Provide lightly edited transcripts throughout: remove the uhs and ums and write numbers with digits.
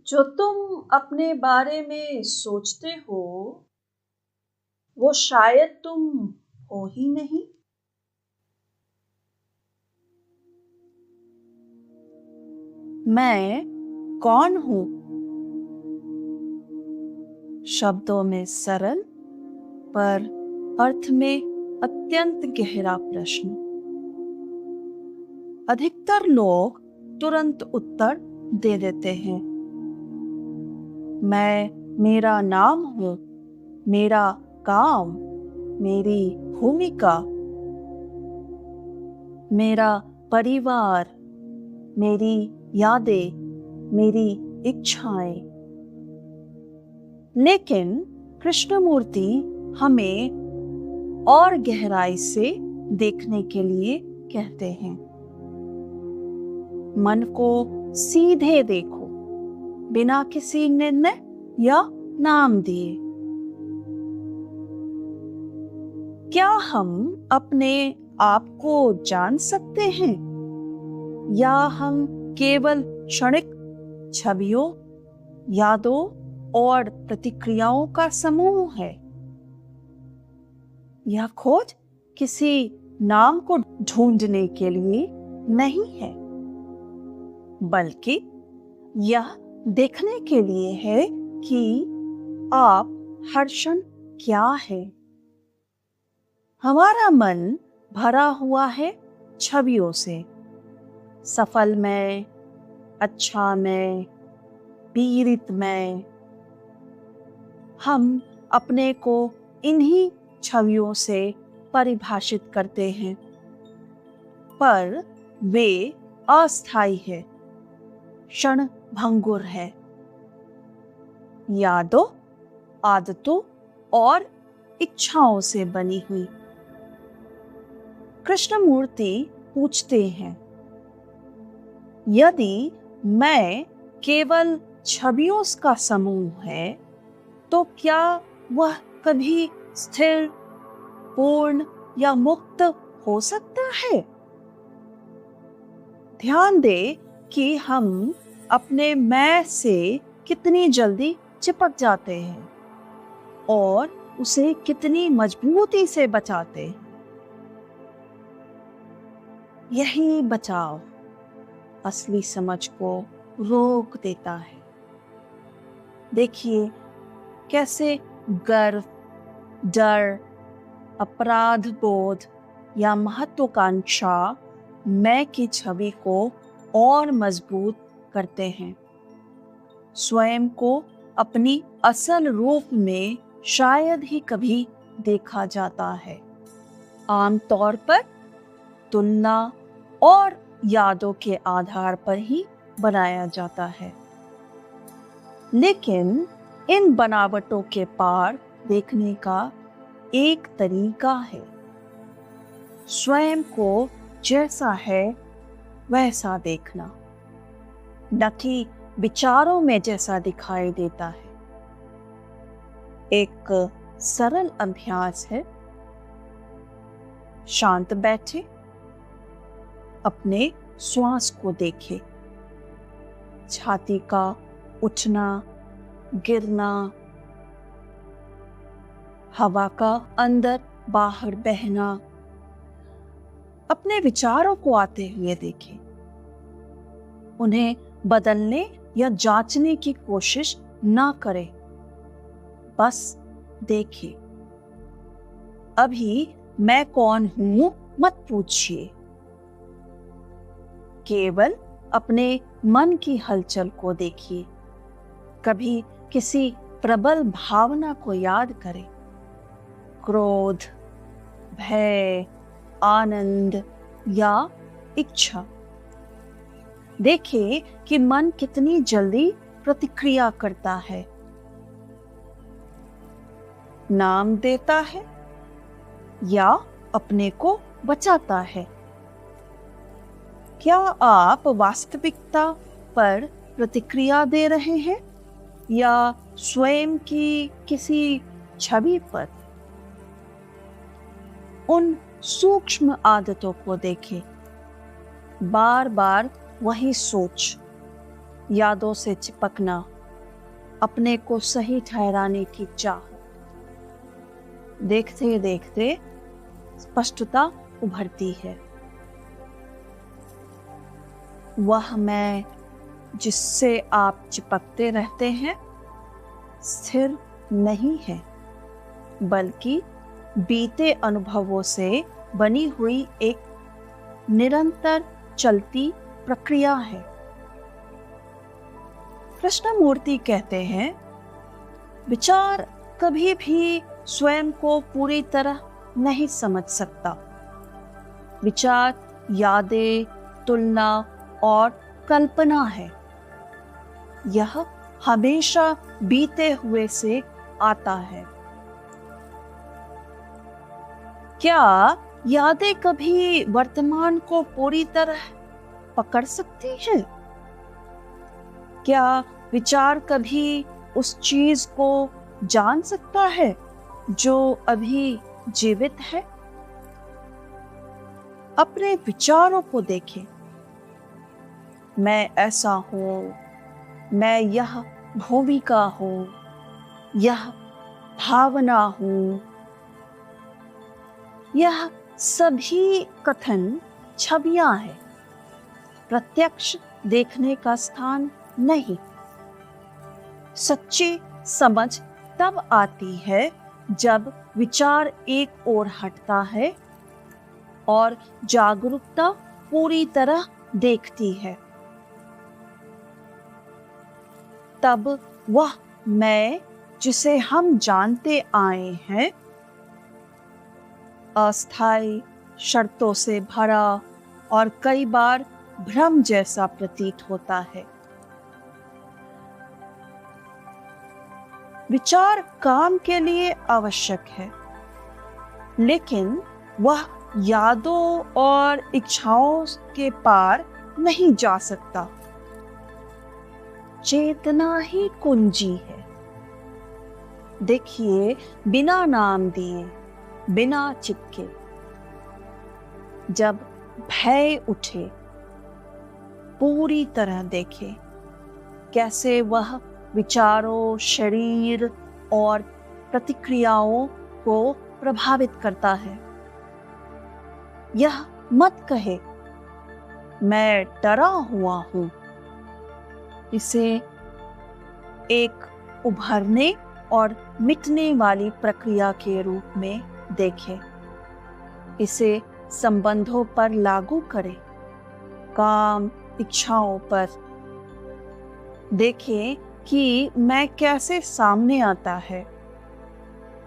जो तुम अपने बारे में सोचते हो, वो शायद तुम हो ही नहीं। मैं कौन हूँ? शब्दों में सरल पर अर्थ में अत्यंत गहरा प्रश्न। अधिकतर लोग तुरंत उत्तर दे देते हैं। मैं मेरा नाम हूँ, मेरा काम, मेरी भूमिका, मेरा परिवार, मेरी यादें, मेरी इच्छाएं। लेकिन कृष्णमूर्ति हमें और गहराई से देखने के लिए कहते हैं। मन को सीधे देखो, बिना किसी निर्णय या नाम दिए। क्या हम अपने आप को जान सकते हैं, या हम केवल क्षणिक छवियों, यादों और प्रतिक्रियाओं का समूह है? यह खोज किसी नाम को ढूंढने के लिए नहीं है, बल्कि यह देखने के लिए है कि आप हर क्षण क्या है। हमारा मन भरा हुआ है छवियों से, सफल में, अच्छा में, पीड़ित में। हम अपने को इन्हीं छवियों से परिभाषित करते हैं, पर वे अस्थायी है, क्षण भंगुर है। यादों, आदतों और इच्छाओं से बनी हुई। कृष्णमूर्ति पूछते हैं, यदि मैं केवल छवियों का समूह है, तो क्या वह कभी स्थिर, पूर्ण या मुक्त हो सकता है? ध्यान दे कि हम अपने मैं से कितनी जल्दी चिपक जाते हैं और उसे कितनी मजबूती से बचाते हैं। यही बचाव असली समझ को रोक देता है। देखिए कैसे गर्व, डर, अपराध बोध या महत्वाकांक्षा मैं की छवि को और मजबूत करते हैं। स्वयं को अपनी असल रूप में शायद ही कभी देखा जाता है। आमतौर पर तुलना और यादों के आधार पर ही बनाया जाता है। लेकिन इन बनावटों के पार देखने का एक तरीका है। स्वयं को जैसा है वैसा देखना, न कि विचारों में जैसा दिखाई देता है। एक सरल अभ्यास है। शांत बैठे, अपने श्वास को देखे, छाती का उठना, गिरना, हवा का अंदर बाहर बहना। अपने विचारों को आते हुए देखें। उन्हें बदलने या जांचने की कोशिश ना करें, बस देखिए। अभी मैं कौन हूं मत पूछिए, केवल अपने मन की हलचल को देखिए। कभी किसी प्रबल भावना को याद करें, क्रोध, भय, आनंद या इच्छा। देखिए कि मन कितनी जल्दी प्रतिक्रिया करता है, नाम देता है या अपने को बचाता है। क्या आप वास्तविकता पर प्रतिक्रिया दे रहे हैं या स्वयं की किसी छवि पर? उन सूक्ष्म आदतों को देखें। बार बार वही सोच, यादों से चिपकना, अपने को सही ठहराने की चाह। देखते देखते स्पष्टता उभरती है। वह मैं जिससे आप चिपकते रहते हैं स्थिर नहीं है, बल्कि बीते अनुभवों से बनी हुई एक निरंतर चलती प्रक्रिया है। कृष्णमूर्ति कहते हैं, विचार कभी भी स्वयं को पूरी तरह नहीं समझ सकता। विचार यादें, तुलना और कल्पना है। यह हमेशा बीते हुए से आता है। क्या यादें कभी वर्तमान को पूरी तरह पकड़ सकती हैं? क्या विचार कभी उस चीज को जान सकता है जो अभी जीवित है? अपने विचारों को देखें। मैं ऐसा हूं, मैं यह भूमिका हूं, यह भावना हूं। यह सभी कथन छवियां हैं, प्रत्यक्ष देखने का स्थान नहीं। सच्ची समझ तब आती है जब विचार एक ओर हटता है और जागरूकता पूरी तरह देखती है। तब वह मैं जिसे हम जानते आए हैं अस्थायी, शर्तों से भरा और कई बार भ्रम जैसा प्रतीत होता है। विचार काम के लिए आवश्यक है, लेकिन वह यादों और इच्छाओं के पार नहीं जा सकता। चेतना ही कुंजी है। देखिए, बिना नाम दिए, बिना चिपके, जब भय उठे, पूरी तरह देखे कैसे वह विचारों, शरीर और प्रतिक्रियाओं को प्रभावित करता है। यह मत कहे, मैं डरा हुआ हूं। इसे एक उभरने और मिटने वाली प्रक्रिया के रूप में देखें। इसे संबंधों पर लागू करें, काम, इच्छाओं पर। देखें कि मैं कैसे सामने आता है।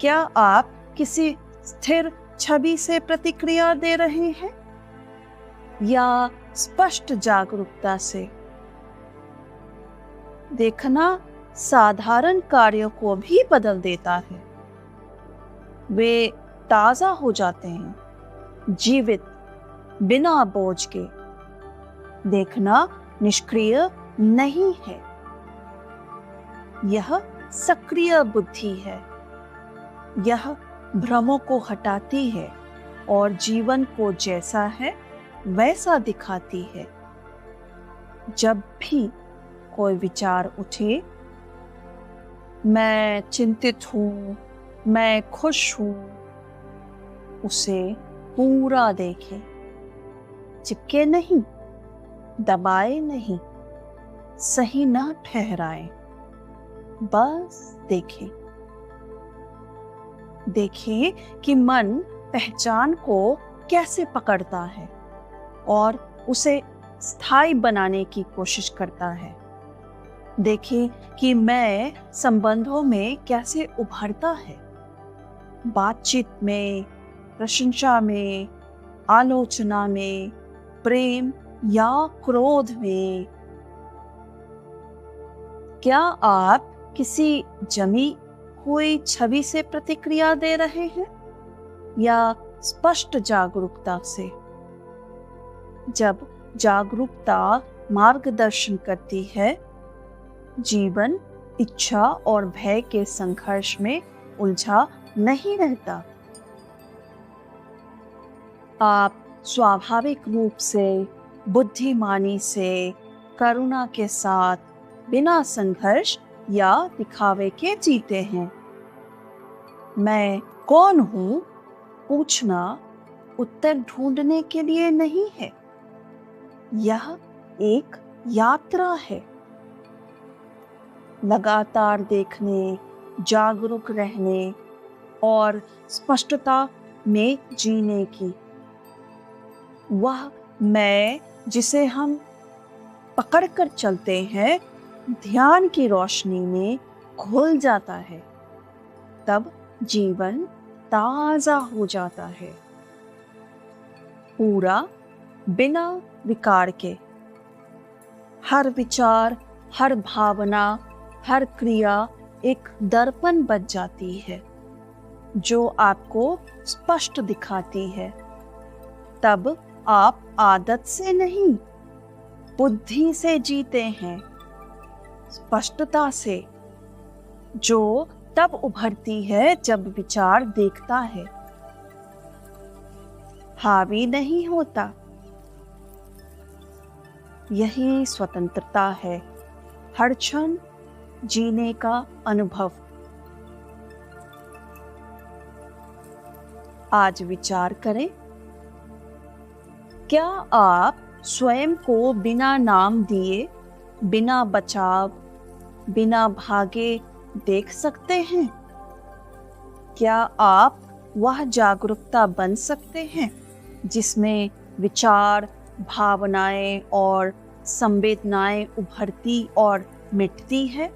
क्या आप किसी स्थिर छवि से प्रतिक्रिया दे रहे हैं या स्पष्ट जागरूकता से? देखना साधारण कार्यों को भी बदल देता है। वे ताजा हो जाते हैं, जीवित, बिना बोझ के। देखना निष्क्रिय नहीं है, यह सक्रिय बुद्धि है। यह भ्रमों को हटाती है और जीवन को जैसा है वैसा दिखाती है। जब भी कोई विचार उठे, मैं चिंतित हूं, मैं खुश हूं, उसे पूरा देखें। चिपके नहीं, दबाए नहीं, सही ना ठहराए, बस देखें। देखें कि मन पहचान को कैसे पकड़ता है और उसे स्थायी बनाने की कोशिश करता है। देखें कि मैं संबंधों में कैसे उभरता है, बातचीत में, प्रशंसा में, आलोचना में, प्रेम या क्रोध में। क्या आप किसी जमी हुई छवि से प्रतिक्रिया दे रहे हैं या स्पष्ट जागरूकता से? जब जागरूकता मार्गदर्शन करती है, जीवन इच्छा और भय के संघर्ष में उलझा नहीं रहता। आप स्वाभाविक रूप से, बुद्धिमानी से, करुणा के साथ, बिना संघर्ष या दिखावे के जीते हैं। मैं कौन हूँ पूछना उत्तर ढूंढने के लिए नहीं है। यह एक यात्रा है, लगातार देखने, जागरूक रहने और स्पष्टता में जीने की। वह मैं जिसे हम पकड़कर चलते हैं ध्यान की रोशनी में खुल जाता है, तब जीवन ताजा हो जाता है, पूरा बिना विकार के। हर विचार, हर भावना, हर क्रिया एक दर्पण बन जाती है जो आपको स्पष्ट दिखाती है। तब आप आदत से नहीं, बुद्धि से जीते हैं, स्पष्टता से, जो तब उभरती है जब विचार देखता है, हावी नहीं होता। यही स्वतंत्रता है, हर क्षण जीने का अनुभव। आज विचार करें, क्या आप स्वयं को बिना नाम दिए, बिना बचाव, बिना भागे देख सकते हैं? क्या आप वह जागरूकता बन सकते हैं जिसमें विचार, भावनाएं और संवेदनाएं उभरती और मिटती है?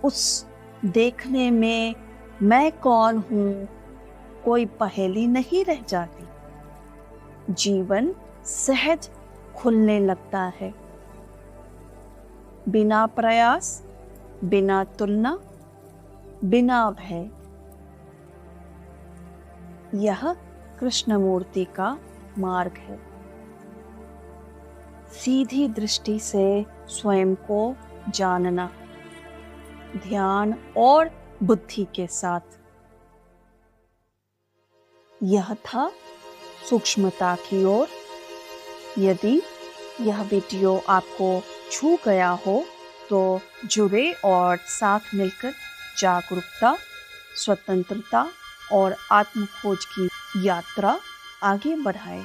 उस देखने में मैं कौन हूँ कोई पहेली नहीं रह जाती। जीवन सहज खुलने लगता है, बिना प्रयास, बिना तुलना, बिना भय। यह कृष्णमूर्ति का मार्ग है, सीधी दृष्टि से स्वयं को जानना, ध्यान और बुद्धि के साथ। यह था सूक्ष्मता की ओर। यदि यह वीडियो आपको छू गया हो तो जुड़े और साथ मिलकर जागरूकता, स्वतंत्रता और आत्म खोज की यात्रा आगे बढ़ाएं।